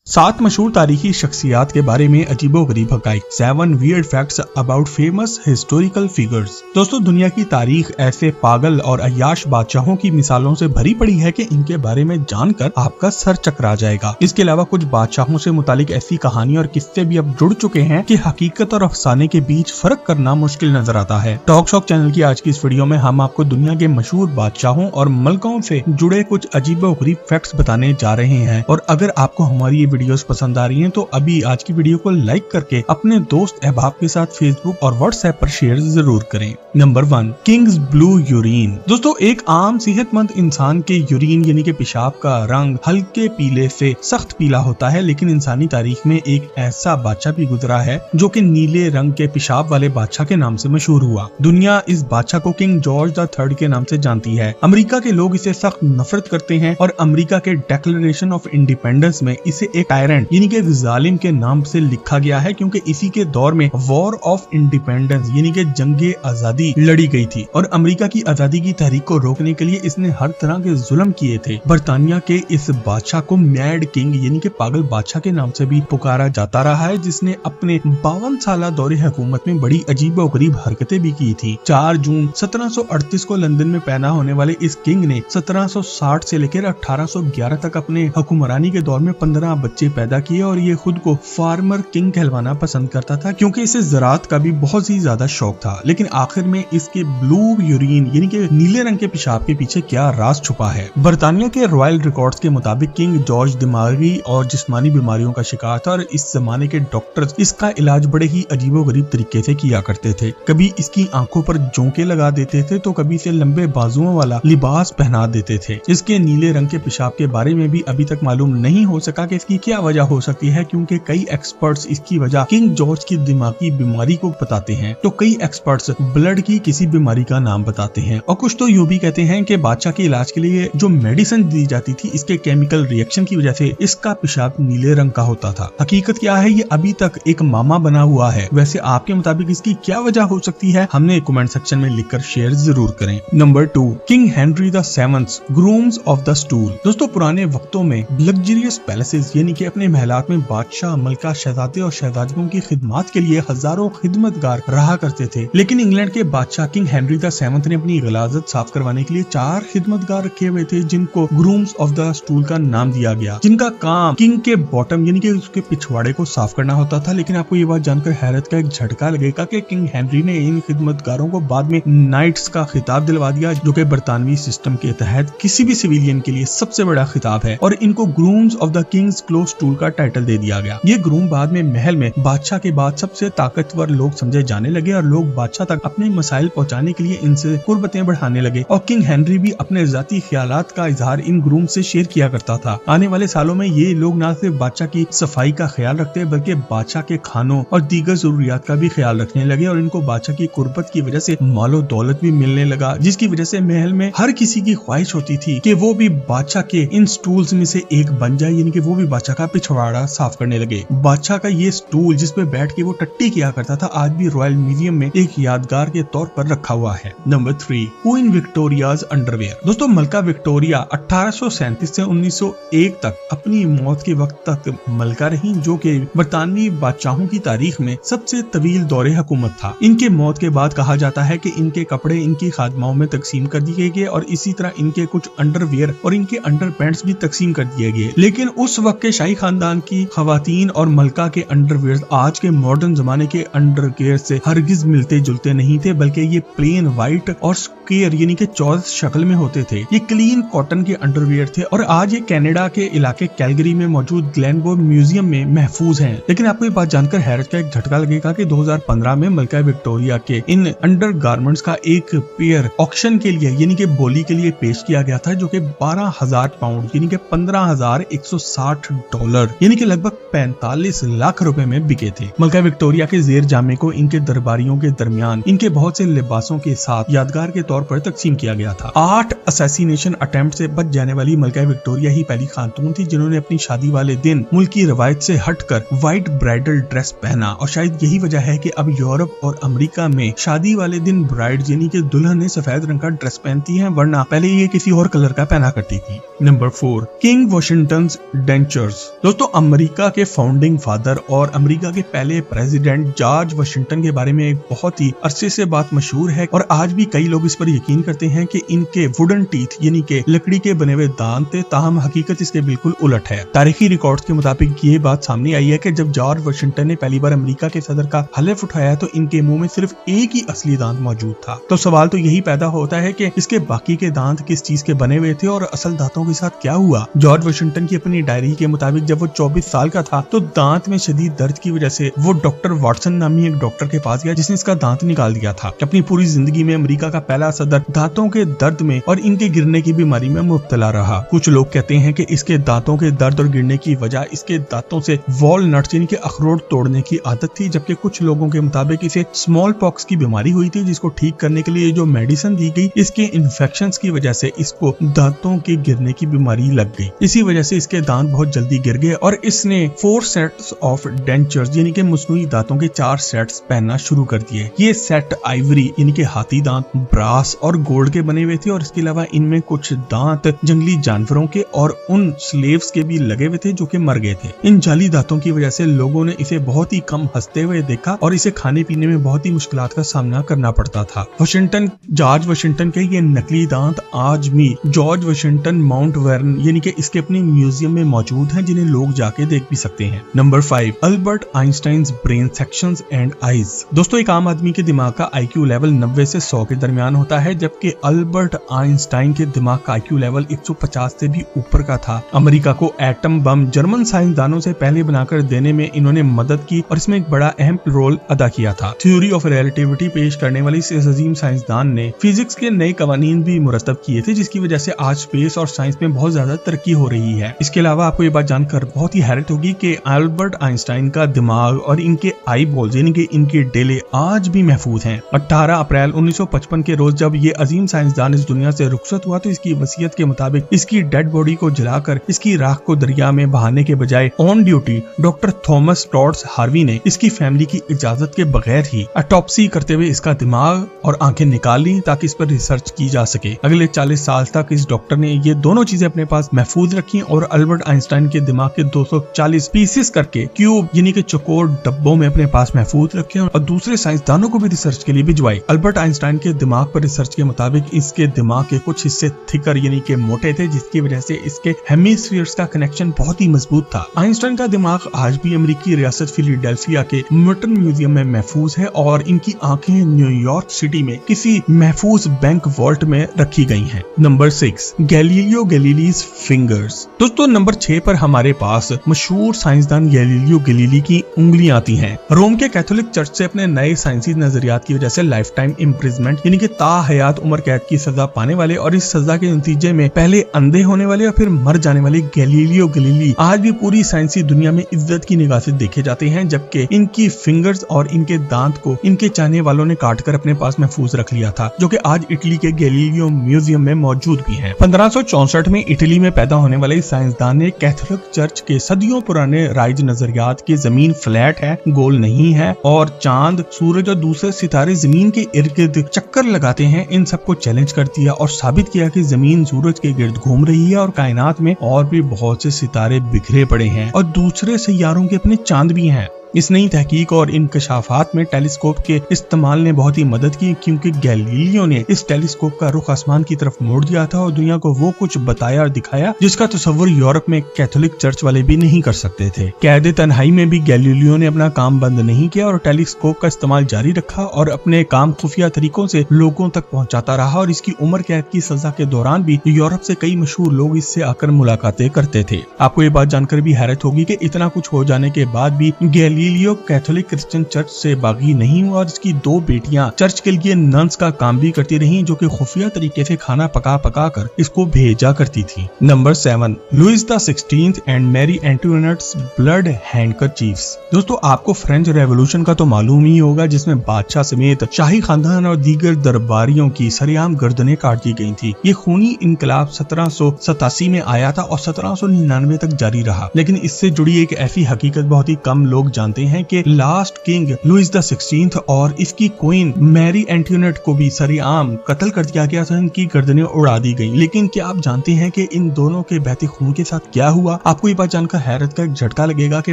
7 मशहूर तारीखी शख्सियात के बारे में अजीबोगरीब हकाइक। 7 weird facts about famous historical figures. दोस्तों, दुनिया की तारीख ऐसे पागल और अय्याश बादशाहों की मिसालों से भरी पड़ी है कि इनके बारे में जानकर आपका सर चकरा जाएगा। इसके अलावा कुछ बादशाहों से मुतालिक ऐसी कहानी और किस्से भी अब जुड़ चुके हैं कि हकीकत और अफसाने के बीच फर्क करना मुश्किल नजर आता है। टॉक शॉक चैनल की आज की इस वीडियो में हम आपको दुनिया के मशहूर बादशाहों और मलकों से जुड़े कुछ अजीबोगरीब फैक्ट्स बताने जा रहे हैं। और अगर आपको हमारी वीडियोस पसंद आ रही हैं तो अभी आज की वीडियो को लाइक करके अपने दोस्त अहबाब के साथ फेसबुक और व्हाट्सएप पर शेयर जरूर करें। Number 1, Kings blue urine. दोस्तों, एक आम सेहतमंद इंसान के यूरिन यानी कि पेशाब का रंग हल्के पीले से सख्त पीला होता है, लेकिन इंसानी तारीख में एक ऐसा बादशाह भी गुजरा है जो कि नीले रंग के पेशाब वाले बादशाह के नाम से मशहूर हुआ। दुनिया इस बादशाह को किंग जॉर्ज III के नाम से जानती है। अमेरिका के लोग इसे सख्त नफरत करते हैं और अमेरिका के डिक्लेरेशन ऑफ इंडिपेंडेंस में इसे एक टायरेंट यानी कि जालिम के नाम से लिखा गया है, क्योंकि इसी के दौर में वॉर ऑफ इंडिपेंडेंस यानी कि जंगे आजादी लड़ी गई थी और अमेरिका की आजादी की तहरीक को रोकने के लिए इसने हर तरह के जुल्म किए थे। बरतानिया के इस बादशाह को मैड किंग यानी कि पागल बादशाह के नाम से भी पुकारा जाता रहा है, जिसने अपने 52 साल दौरे हुकूमत में बड़ी अजीब और गरीब हरकतें भी की थी। 4 जून 1738 को लंदन में पैदा होने वाले इस किंग ने 1760 से लेकर 1811 तक अपने हुक्मरानी के दौर में 15 बच्चे पैदा किए और ये खुद को फार्मर किंग कहलवाना पसंद करता था, क्योंकि इसे ज़राअत का भी बहुत ही ज्यादा शौक था। लेकिन आखिर में इसके ब्लू यूरिन यानी कि नीले रंग के पेशाब के पीछे क्या राज छुपा है? बरतानिया के रॉयल रिकॉर्ड्स के मुताबिक किंग जॉर्ज दिमागी और जिस्मानी बीमारियों का शिकार था और इस जमाने के डॉक्टर्स इसका इलाज बड़े ही अजीबोगरीब तरीके से किया करते थे। कभी इसकी आंखों पर जोंके लगा देते थे तो कभी इसे लंबे बाजुओं वाला लिबास पहना देते थे। इसके नीले रंग के पेशाब के बारे में भी अभी तक मालूम नहीं हो सका कि इसकी क्या वजह हो सकती है, क्योंकि कई एक्सपर्ट्स इसकी वजह किंग जॉर्ज की दिमागी बीमारी को बताते हैं तो कई एक्सपर्ट्स ब्लड की किसी बीमारी का नाम बताते हैं और कुछ तो यूं भी कहते हैं कि बादशाह के इलाज के लिए जो मेडिसिन दी जाती थी इसके केमिकल रिएक्शन की वजह से इसका पेशाब नीले रंग का होता था। हकीकत क्या है, ये अभी तक एक मामा बना हुआ है। वैसे आपके मुताबिक इसकी क्या वजह हो सकती है, हमने कमेंट सेक्शन में लिखकर शेयर जरूर करें। Number 2, king Henry VII grooms of the stool. दोस्तों, पुराने वक्तों में लग्जरियस पैलेसेस यानी कि अपने महलात में बादशाह, मलका, शहजादे और शहजादियों की खिदमत के लिए हजारों खिदमतगार रहा करते थे। लेकिन इंग्लैंड के बादशाह किंग हेनरी VII ने अपनी गलाजत साफ करवाने के लिए 4 खिदमतगार रखे हुए थे, जिनको ग्रूम्स ऑफ द स्टूल का नाम दिया गया, जिनका काम किंग के बॉटम यानी कि उसके पिछवाड़े को साफ करना होता था। लेकिन आपको ये बात जानकर हैरत का एक झटका लगेगा कि किंग हेनरी ने इन खिदमतगारों को बाद में नाइट्स का खिताब दिलवा दिया, जो कि बरतानवी सिस्टम के तहत किसी भी सिविलियन के लिए सबसे बड़ा खिताब है, और इनको grooms of the Kings close stool का टाइटल दे दिया गया। ये ग्रूम बाद में महल में बादशाह के बाद सबसे ताकतवर लोग समझे जाने लगे और लोग बादशाह तक अपने मसाइल पहुंचाने के लिए इनसे कुर्बतें बढ़ाने लगे और किंग हेनरी भी अपने जाती ख्यालात का इजहार इन ग्रूम से शेयर किया करता था। आने वाले सालों में ये लोग न सिर्फ बादशाह की सफाई का ख्याल रखते बल्कि बादशाह के खानों और दीगर जरूरियात का भी ख्याल रखने लगे और इनको बादशाह की कुर्बत की वजह से मालो दौलत भी मिलने लगा, जिसकी वजह से महल में हर किसी की ख्वाहिश होती थी कि वो भी बादशाह के इन स्टूल्स में से एक बन जाए, यानी कि वो भी बादशाह का पिछवाड़ा साफ करने लगे। बादशाह का ये स्टूल जिस पे बैठ के वो टट्टी किया करता था आज भी रॉयल म्यूजियम में एक यादगार के तौर पर रखा हुआ है। Number 3, queen Victoria's underwear. दोस्तों, मलका विक्टोरिया 1837 से 1901 तक अपनी मौत के वक्त तक मलका रही, जो कि बरतानवी बादशाहों की तारीख में सबसे तवील दौरे हुकूमत था। इनके मौत के बाद कहा जाता है कि इनके कपड़े इनकी खादमाओं में तकसीम कर दिए गए और इसी तरह इनके कुछ अंडरवेयर और इनके अंडर पैंट्स भी तकसीम कर दिए गए। लेकिन उस वक्त के शाही खानदान की खवातीन और मलका के अंडरवेयर आज के मॉडर्न जमाने के अंडरवेयर से हरगिज मिलते जुलते नहीं थे, बल्कि ये प्लेन व्हाइट और स्क्वायर यानी कि चौरस शक्ल में होते थे। ये क्लीन कॉटन के अंडरवेयर थे और आज ये कनाडा के इलाके कैलगरी में मौजूद ग्लेनबोर म्यूजियम में महफूज हैं। लेकिन आपको ये बात जानकर हैरत का एक झटका लगेगा कि 2015 में मलका विक्टोरिया के इन अंडर गारमेंट्स का एक पेयर ऑक्शन के लिए यानी कि बोली के लिए पेश किया गया था, जो कि 12,000 पाउंड यानी कि $15,160 यानी कि लगभग 45 लाख रुपए में बिके थे। मलका विक्टोरिया के जेर जामे को इनके दरबारियों के दरमियान इनके बहुत से लिबासों के साथ यादगार के तौर पर तकसीम किया गया था। 8 असैसिनेशन अटेम्प्ट से बच जाने वाली मलका विक्टोरिया ही पहली खातून थी जिन्होंने अपनी शादी वाले दिन मुल्क की रवायत से हटकर व्हाइट ब्राइडल ड्रेस पहना, और शायद यही वजह है कि अब यूरोप और अमेरिका में शादी वाले दिन ब्राइड यानी कि दुल्हन ने सफेद रंग का ड्रेस पहनती है, वरना पहले ये किसी और कलर का पहना करती थी। Number 4, king Washington dentures. Dentures. दोस्तों अमेरिका के फाउंडिंग फादर और अमेरिका के पहले प्रेसिडेंट जॉर्ज वाशिंगटन के बारे में एक बहुत ही अरसे से बात मशहूर है और आज भी कई लोग इस पर यकीन करते हैं कि इनके वुडन टीथ यानी कि लकड़ी के बने हुए दांत थे, ताहम हकीकत इसके बिल्कुल उलट है। तारीखी रिकॉर्ड्स के मुताबिक ये बात सामने आई है कि जब जॉर्ज वाशिंगटन ने पहली बार अमेरिका के सदर का हलफ उठाया तो इनके मुंह में सिर्फ एक ही असली दांत मौजूद था। तो सवाल तो यही पैदा होता है कि इसके बाकी के दांत किस चीज के बने हुए थे और असल दांतों के साथ क्या हुआ। जॉर्ज वाशिंगटन की अपनी डायरी के मुताबिक जब वो 24 साल का था तो दांत में शदीद दर्द की वजह से वो डॉक्टर वाटसन नामी एक डॉक्टर के पास गया जिसने इसका दांत निकाल दिया था। अपनी पूरी जिंदगी में अमेरिका का पहला सदर दांतों के दर्द में और इनके गिरने की बीमारी में मुब्तला रहा। कुछ लोग कहते हैं कि इसके दांतों के दर्द और गिरने की वजह इसके दांतों से वॉलनट्स यानी कि अखरोट तोड़ने की आदत थी, जबकि कुछ लोगों के मुताबिक इसे स्मॉल पॉक्स की बीमारी हुई थी जिसको ठीक करने के लिए जो मेडिसिन दी गई इसके इन्फेक्शंस की वजह से इसको दांतों के गिरने की बीमारी लग गई। इसी वजह से इसके दांत बहुत जल्दी गिर गए और इसने 4 सेट्स ऑफ डेंचर्स यानी कि मसनूई दांतों के 4 सेट्स पहनना शुरू कर दिए। ये सेट आइवरी यानी कि हाथी दांत, ब्रास और गोल्ड के बने हुए थे और इसके अलावा इनमें कुछ दांत जंगली जानवरों के और उन स्लेव्स के भी लगे हुए थे जो कि मर गए थे। इन जाली दांतों की वजह से लोगों ने इसे बहुत ही कम हंसते हुए देखा और इसे खाने पीने में बहुत ही मुश्किलात का सामना करना पड़ता था। जॉर्ज वाशिंगटन के ये नकली दांत आज भी जॉर्ज वाशिंगटन माउंट वर्न यानी कि इसके अपने म्यूजियम में मौजूद हैं जिन्हें लोग जाके देख भी सकते हैं। Number 5, Albert Einstein's brain sections and eyes. दोस्तों एक आम आदमी के दिमाग का IQ लेवल 90 से 100 के दरमियान होता है, जबकि अल्बर्ट आइंस्टाइन के दिमाग का IQ लेवल 150 से भी ऊपर का था। अमेरिका को एटम बम जर्मन साइंसदानों से पहले बनाकर देने में इन्होंने मदद की और इसमें एक बड़ा अहम रोल अदा किया था। थ्योरी ऑफ रिलेटिविटी पेश करने वाली इस अजीम साइंसदान ने फिजिक्स के नए कवानीन भी मुरतब किए थे जिसकी वजह से आज स्पेस और साइंस में बहुत ज्यादा तरक्की हो रही है। इसके अलावा आपको ये बात जानकर बहुत ही हैरत होगी कि अल्बर्ट आइंस्टाइन का दिमाग और इनके आई बॉल्स यानी कि इनके डेले आज भी महफूज हैं। 18 अप्रैल 1955 के रोज जब ये अजीम साइंसदान इस दुनिया से रुखसत हुआ तो इसकी वसीयत के मुताबिक इसकी डेड बॉडी को जलाकर इसकी राख को दरिया में बहाने के बजाय on duty doctor Thomas toads Harvey ने इसकी फैमिली की इजाजत के बगैर ही ऑटोप्सी करते हुए इसका दिमाग और आंखें निकाल ली ताकि इस पर रिसर्च की जा सके। अगले 40 साल तक इस डॉक्टर ने ये दोनों चीजें अपने पास महफूज रखी और अल्बर्ट आइंस्टाइन के दिमाग के 240 पीसेस करके क्यूब यानी कि चौकोर डब्बों में अपने पास महफूज रखे और दूसरे साइंसदानों को भी रिसर्च के लिए भिजवाई। अल्बर्ट आइंस्टाइन के दिमाग पर रिसर्च के मुताबिक इसके दिमाग के कुछ हिस्से थिकर यानी कि मोटे थे जिसकी वजह से इसके हेमिस्फीयर्स का कनेक्शन बहुत ही मजबूत था। आइंस्टाइन का दिमाग आज भी अमेरिकी रियासत फिलाडेल्फिया के मर्टन म्यूजियम में महफूज है और इनकी आंखें न्यूयॉर्क सिटी में किसी महफूज बैंक वॉल्ट में रखी गई हैं। Number 6, Galileo Galilei's fingers. दोस्तों नंबर 6 पर हमारे पास मशहूर साइंसदान गैलीलियो गैलीली की उंगलियां आती हैं। रोम के कैथोलिक चर्च से अपने नए साइंसी नजरियात की वजह से लाइफ टाइम इम्प्रिजमेंट यानी कि ताहयात उम्र कैद की सजा पाने वाले और इस सजा के नतीजे में पहले अंधे होने वाले और फिर मर जाने वाले गैलीलियो गैलीली आज भी पूरी साइंसी दुनिया में इज्जत की निगाह से देखे जाते हैं, जबकि इनकी फिंगर्स और इनके दांत को इनके चाहने वालों ने काटकर अपने पास महफूज रख लिया था, जो कि आज इटली के गैलीलियो म्यूजियम में मौजूद भी है। 1564 में इटली में पैदा होने वाले साइंसदान ने कैथोलिक चर्च के सदियों पुराने राइज नजरियात की जमीन फ्लैट है, गोल नहीं है और चांद, सूरज और दूसरे सितारे जमीन के इर्द गिर्द चक्कर लगाते हैं, इन सबको चैलेंज कर दिया और साबित किया कि जमीन सूरज के गिर्द घूम रही है और कायनात में और भी बहुत से सितारे बिखरे पड़े हैं और दूसरे सैयारों के अपने चांद भी हैं। इस नई तहकीक और इंकशाफात में टेलीस्कोप के इस्तेमाल ने बहुत ही मदद की क्योंकि गैलीलियो ने इस टेलीस्कोप का रुख आसमान की तरफ मोड़ दिया था और दुनिया को वो कुछ बताया और दिखाया जिसका तस्वुर यूरोप में कैथोलिक चर्च वाले भी नहीं कर सकते थे। कैद तन्हाई में भी गैलीलियो ने अपना काम बंद नहीं किया और टेलीस्कोप का इस्तेमाल जारी रखा और अपने काम खुफिया तरीकों से लोगों तक पहुँचाता रहा और इसकी उम्र कैद की सजा के दौरान भी यूरोप से कई मशहूर लोग इससे आकर मुलाकातें करते थे। आपको ये बात जानकर भी हैरत होगी कि इतना कुछ हो जाने के बाद भी गैलीलियो कैथोलिक क्रिश्चियन चर्च से बागी नहीं हुआ और इसकी 2 बेटियां चर्च के लिए नन्स का काम भी करती रही जो कि खुफिया तरीके से खाना पका पका कर इसको भेजा करती थी। Number 7, Louis the 16th and Marie Antoinette's blood handkerchiefs. दोस्तों आपको फ्रेंच रेवोल्यूशन का तो मालूम ही होगा जिसमें बादशाह समेत शाही खानदान और दीगर दरबारियों की सरेआम गर्दनें काट दी गई थी। ये खूनी इनकलाब 1787 में आया था और 1799 तक जारी रहा, लेकिन इससे जुड़ी एक ऐसी हकीकत बहुत ही कम लोग जानते जानते हैं कि लास्ट किंग लुइस द 16 और इसकी क्वीन मैरी एंटोनेट को भी सरेआम कत्ल कर दिया गया था, इनकी गर्दनें उड़ा दी गई। लेकिन क्या आप जानते हैं कि इन दोनों के बहते खून के साथ क्या हुआ? आपको ये बात जानकर हैरत का एक झटका लगेगा कि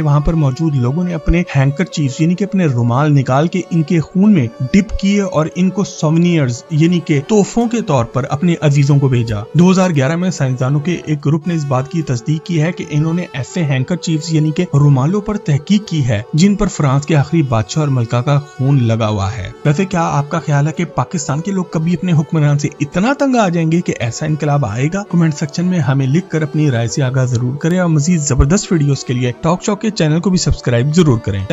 वहाँ पर मौजूद लोगों ने अपने हैंकरचीफ यानी कि अपने रुमाल निकाल के इनके खून में डिप किए और इनको सोवेनियर्स यानी कि तोहफों के तौर पर अपने अजीजों को भेजा। 2011 में साइंसदानों के एक ग्रुप ने इस बात की तस्दीक की है कि इन्होंने ऐसे हैंकरचीफ्स यानी कि रुमालों पर तहकीक की है जिन पर फ्रांस के आखिरी बादशाह और मलका का खून लगा हुआ है। वैसे क्या आपका ख्याल है कि पाकिस्तान के लोग कभी अपने हुक्मरान से इतना तंग आ जाएंगे कि ऐसा इनकलाब आएगा? कमेंट सेक्शन में हमें लिख कर अपनी राय से आगाह जरूर करें और मजीद जबरदस्त वीडियोस के लिए टॉक शॉक के चैनल को भी सब्सक्राइब जरूर करें।